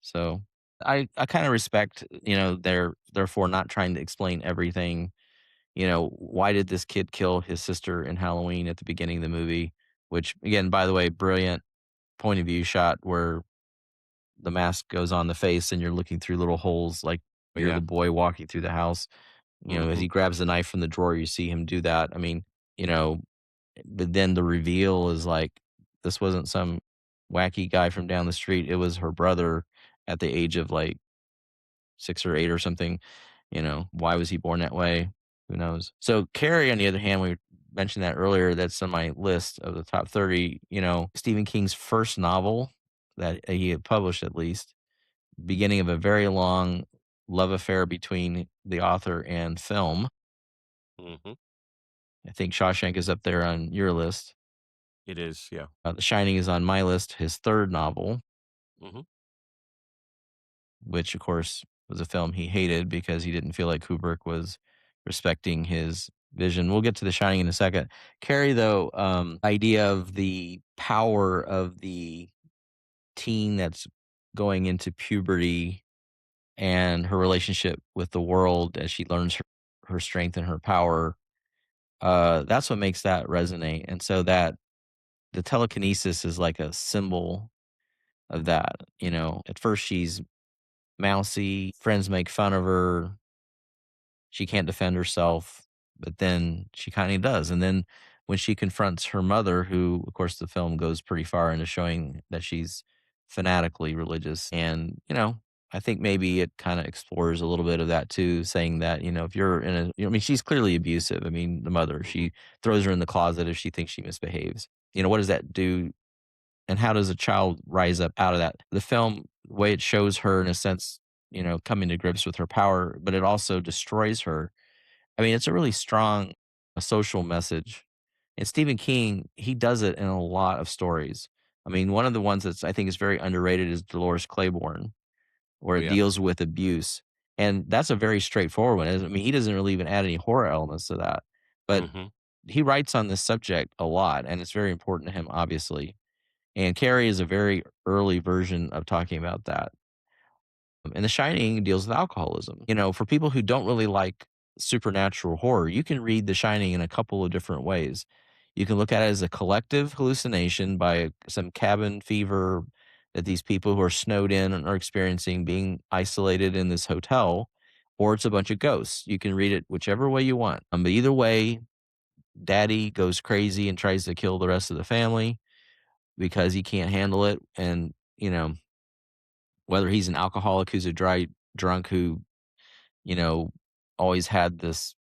So, I kind of respect, their therefore not trying to explain everything, Why did this kid kill his sister in Halloween at the beginning of the movie? Which, again, by the way, brilliant point of view shot where the mask goes on the face and you're looking through little holes like you're the Yeah. boy walking through the house. As Mhm. he grabs the knife from the drawer, you see him do that. I mean, you know, but then the reveal is like this wasn't some wacky guy from down the street. It was her brother at the age of like 6 or 8 or something. Why was he born that way? Who knows? So Carrie, on the other hand, we mentioned that earlier. That's on my list of the top 30. Stephen King's first novel that he had published, at least, beginning of a very long love affair between the author and film. Mhm. I think Shawshank is up there on your list. It is, yeah. The Shining is on my list, his third novel, Mhm. which of course was a film he hated because he didn't feel like Kubrick was respecting his vision. We'll get to The Shining in a second. Carrie, though, idea of the power of the teen that's going into puberty and her relationship with the world as she learns her strength and her power. That's what makes that resonate. And so that the telekinesis is like a symbol of that. At first she's mousy, friends make fun of her, she can't defend herself, but then she kind of does. And then when she confronts her mother, who, of course, the film goes pretty far into showing that she's fanatically religious. And, I think maybe it kind of explores a little bit of that too, saying that, if you're in I mean, she's clearly abusive. I mean, the mother, Mhm. she throws her in the closet if she thinks she misbehaves. What does that do? And how does a child rise up out of that? The film, the way it shows her, in a sense, coming to grips with her power, but it also destroys her. I mean, it's a really strong social message. And Stephen King, he does it in a lot of stories. I mean, one of the ones that's I think is very underrated is Dolores Claiborne, where Oh, it yeah. deals with abuse. And that's a very straightforward one. I mean, he doesn't really even add any horror elements to that. But Mhm. he writes on this subject a lot, and it's very important to him, obviously. And Carrie is a very early version of talking about that. And The Shining deals with alcoholism. For people who don't really like supernatural horror, you can read The Shining in a couple of different ways. You can look at it as a collective hallucination by some cabin fever that these people who are snowed in and are experiencing being isolated in this hotel, or it's a bunch of ghosts. You can read it whichever way you want. But either way, daddy goes crazy and tries to kill the rest of the family because he can't handle it. And, whether he's an alcoholic who's a dry drunk who, you know, always had this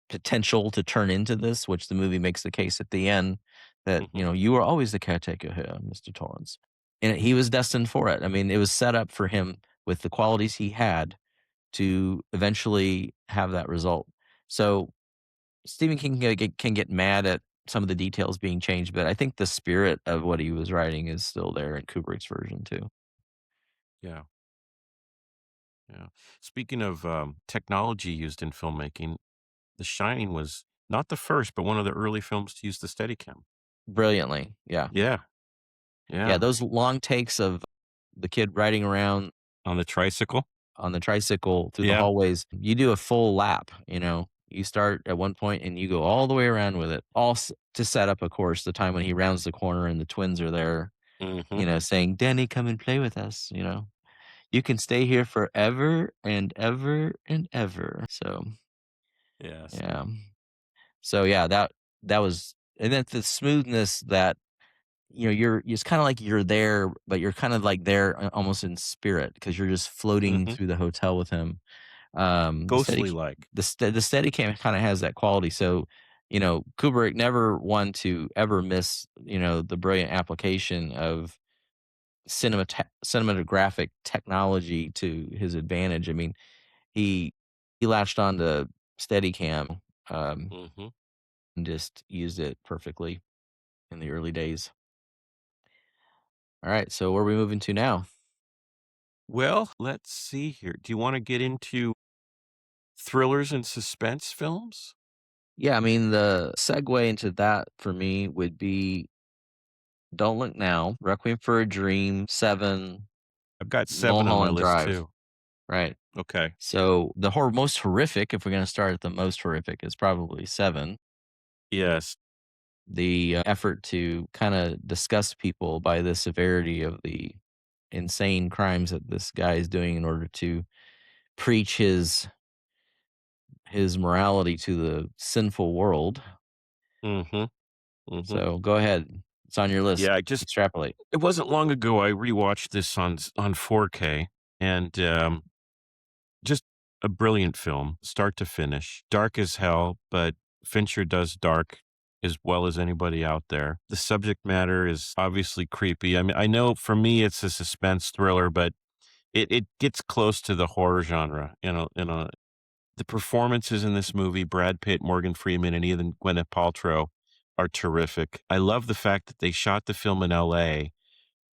potential to turn into this, which the movie makes the case at the end that, Mhm. you were always the caretaker here, Mr. Torrance. And he was destined for it. I mean, it was set up for him with the qualities he had to eventually have that result. So Stephen King can get mad at some of the details being changed, but I think the spirit of what he was writing is still there in Kubrick's version too. Yeah. Yeah. Speaking of, technology used in filmmaking, The Shining was not the first, but one of the early films to use the Steadicam. Brilliantly, yeah. Yeah. Yeah, Yeah. those long takes of the kid riding around On the tricycle. on the tricycle through the Yeah. hallways, you do a full lap, You start at one point and you go all the way around with it, to set up, of course, the time when he rounds the corner and the twins are there, Mhm. saying, "Danny, come and play with us," "You can stay here forever and ever and ever." So, Yes. yeah. So, yeah, that was, and then the smoothness that, it's kinda like you're there, but you're kind of like there, almost in spirit because 'cause you're just floating Mhm. through the hotel with him. Ghostly-like. The Steadicam kinda has that quality, so, Kubrick never one to ever miss, the brilliant application of cinematographic technology to his advantage. I mean, he he latched on to Steadicam, Mhm. and just used it perfectly in the early days. Alright, so where are we moving to now? Well, let's see here. Do you wanna get into thrillers and suspense films? Yeah, I mean, the segue into that for me would be Don't Look Now, Requiem for a Dream, Seven, I've got 7 on my Mulholland list Drive, too. right? Okay. So the most horrific, if we're going to start at the most horrific, is probably Seven. Yes. The effort to kind of disgust people by the severity of the insane crimes that this guy is doing in order to preach his morality to the sinful world. Mhm. Mhm. So go ahead. It's on your list. Yeah, I just Extrapolate. it wasn't long ago I rewatched this on 4K, and, just a brilliant film, start to finish. Dark as hell, but Fincher does dark as well as anybody out there. The subject matter is obviously creepy. I mean, I know for me it's a suspense thriller, but it gets close to the horror genre, the performances in this movie, Brad Pitt, Morgan Freeman, and even Gwyneth Paltrow are terrific. I love the fact that they shot the film in LA,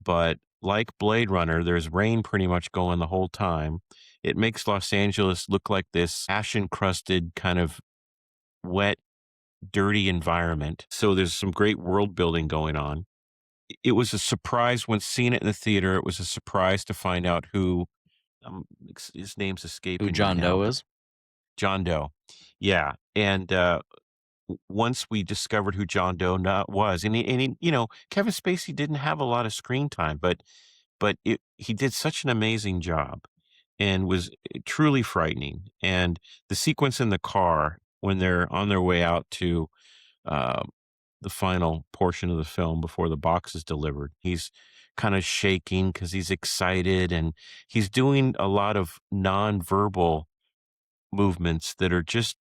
but like Blade Runner, there's rain pretty much going the whole time. It makes Los Angeles look like this ash encrusted kind of wet, dirty environment. So there's some great world building going on. It was a surprise when seeing it in the theater. It was a surprise to find out who his name's Who escaping me John now, Doe but is? John Doe. Yeah. And once we discovered who John Doe was, Kevin Spacey didn't have a lot of screen time, but he did such an amazing job and was truly frightening. And the sequence in the car when they're on their way out to um, the final portion of the film before the box is delivered, he's kind of shaking because he's excited and he's doing a lot of nonverbal movements that are just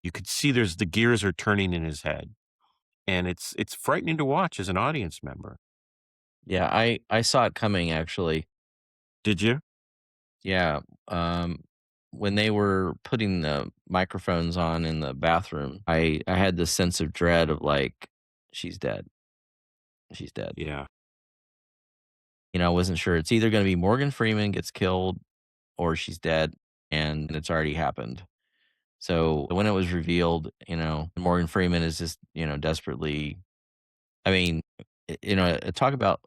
you could see there's the gears are turning in his head, and it's frightening to watch as an audience member. Yeah, I saw it coming actually. Did you? Yeah, when they were putting the microphones on in the bathroom, I had this sense of dread of like, she's dead. She's dead. Yeah. I wasn't sure. It's either going to be Morgan Freeman gets killed or she's dead, and it's already happened. So when it was revealed, Morgan Freeman is just, desperately. I mean, talk about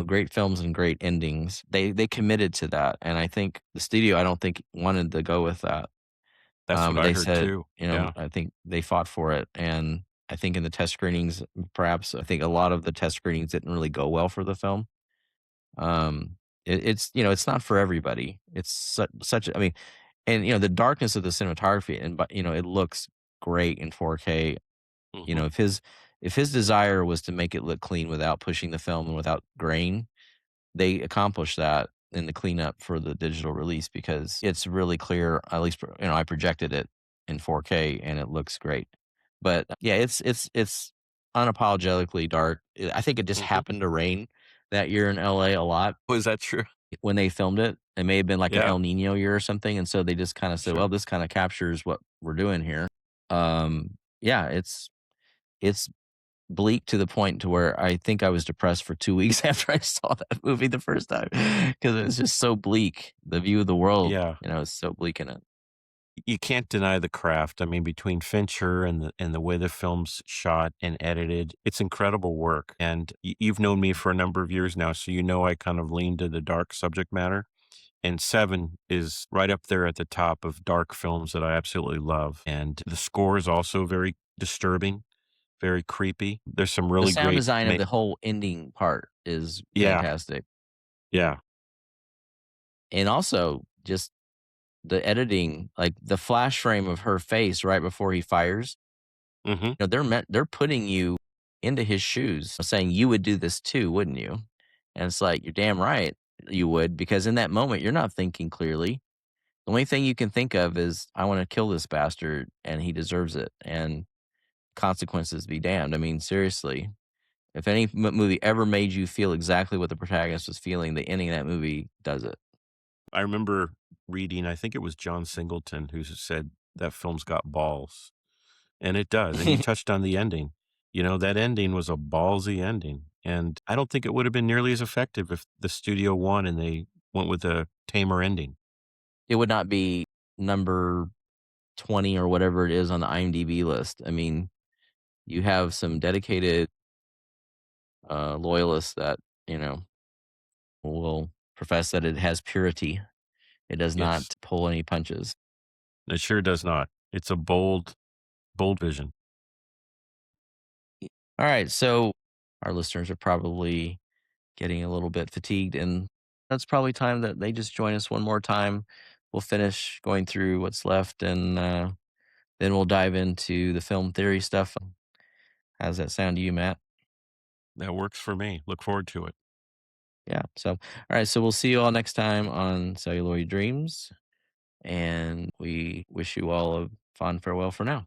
great films and great endings. They committed to that, and I think the studio, I don't think wanted to go with that. That's what I They heard said, too. Yeah. I think they fought for it, and I think in the test screenings, perhaps I think a lot of the test screenings didn't really go well for the film. It's it's not for everybody. It's such. I mean, and the darkness of the cinematography, and but it looks great in 4K. Mhm. If his desire was to make it look clean without pushing the film and without grain, they accomplished that in the cleanup for the digital release because it's really clear. At least I projected it in 4K and it looks great. But yeah, it's unapologetically dark. I think it just Mhm. happened to rain that year in LA a lot Oh, is that true? when they filmed it. It may have been like an Yeah, El Nino year or something, and so they just kind of said, sure. "Well, this kind of captures what we're doing here." Yeah, it's bleak to the point to where I think I was depressed for 2 weeks after I saw that movie the first time because it's just so bleak. The view of the world, Yeah. is so bleak in it. You can't deny the craft. I mean, between Fincher and the way the film's shot and edited, it's incredible work. And you've known me for a number of years now, so you know I kind of lean to the dark subject matter. And Seven is right up there at the top of dark films that I absolutely love. And the score is also very disturbing, very creepy. There's some The really sound great design of the whole ending part is yeah, fantastic, yeah. and also just the editing, like the flash frame of her face right before he fires. Mhm. They're putting you into his shoes, saying you would do this too, wouldn't you? And it's like, you're damn right you would, because in that moment you're not thinking clearly. The only thing you can think of is, I want to kill this bastard and he deserves it. And consequences be damned. I mean, seriously, if any movie ever made you feel exactly what the protagonist was feeling, the ending of that movie does it. I remember reading, I think it was John Singleton who said that film's got balls, and it does. And you touched on the ending. That ending was a ballsy ending, and I don't think it would have been nearly as effective if the studio won and they went with a tamer ending. It would not be number 20 or whatever it is on the IMDb list. I mean, you have some dedicated loyalists that, will profess that it has purity It does Yes, not pull any punches. it sure does not. It's a bold, bold vision. All right, so our listeners are probably getting a little bit fatigued, and that's probably time that they just join us one more time. We'll finish going through what's left, and then we'll dive into the film theory stuff. How's that sound to you, Matt? That works for me. Look forward to it. Yeah. So, all right. So we'll see you all next time on Celluloid Dreams, and we wish you all a fond farewell for now.